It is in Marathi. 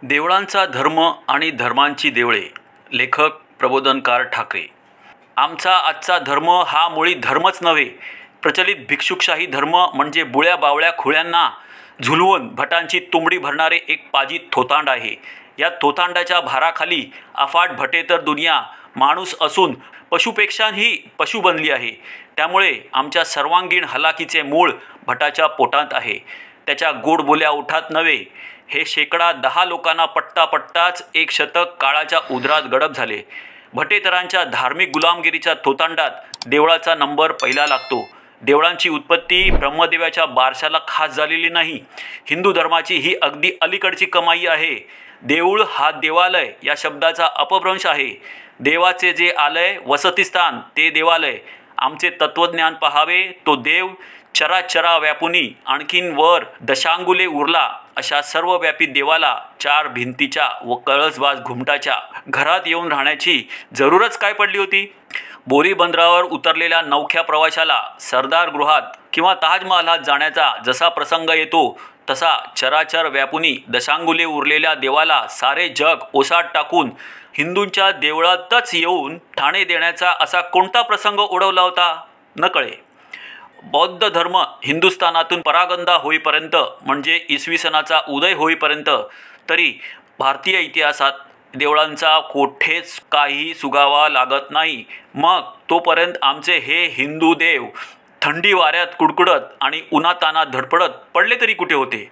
देवळांचा धर्म आणि धर्मांची देवळे. लेखक प्रबोधनकार ठाकरे. आमचा आजचा धर्म हा मुळी धर्मच नव्हे. प्रचलित भिक्षुकशाही धर्म म्हणजे बुळ्या बावळ्या खुळ्यांना झुलवून भटांची तुंबडी भरणारे एक पाजीत थोतांड आहे. या थोतांडाच्या भाराखाली अफाट भटेतर दुनिया माणूस असून पशुपेक्षाही पशु बनली आहे. त्यामुळे आमच्या सर्वांगीण हलाखीचे मूळ भटाच्या पोटात आहे, त्याच्या गोड बोल्या ओठात नव्हे. हे शेकडा 10 लोकांना पटता पटताच एक शतक काळाच्या उदरात गडप झाले. भटेतरांच्या धार्मिक गुलामगिरीच्या थोतांडात देवळाचा नंबर पहिला लागतो. देवळांची उत्पत्ती ब्रह्मदेवाच्या बारशाला खास झालेली नाही. हिंदू धर्माची ही अगदी अलीकडची कमाई आहे. देऊळ हा देवालय या शब्दाचा अपभ्रंश आहे. देवाचे जे आलय वसतिस्थान ते देवालय. आमचे तत्वज्ञान पहावे तो देव चराचरा व्यापुनी आणखीन वर दशांगुले उरला अशा सर्वव्यापी देवाला 4 भिंतीच्या व कळसबाज घुमटाच्या घरात येऊन राहण्याची जरूरच काय पडली होती? बोरी बंदरावर उतरलेल्या नवख्या प्रवाशाला सरदार गृहात किंवा ताजमहालात जाण्याचा जसा प्रसंग येतो तसा चराचर व्यापुनी दशांगुले उरलेल्या देवाला सारे जग ओसाड टाकून हिंदूंच्या देवळातच येऊन ठाणे देण्याचा असा कोणता प्रसंग ओढवला होता न कळे. बौद्ध धर्म हिंदुस्थानातून परागंदा होईपर्यंत म्हणजे इसवी सनाचा उदय होईपर्यंत तरी भारतीय इतिहासात देवळांचा कोठेच काही सुगावा लागत नाही. मग तोपर्यंत आमचे हे हिंदू देव थंडी वाऱ्यात कुडकुडत आणि उन्हातानात धडपडत पडले तरी कुठे होते?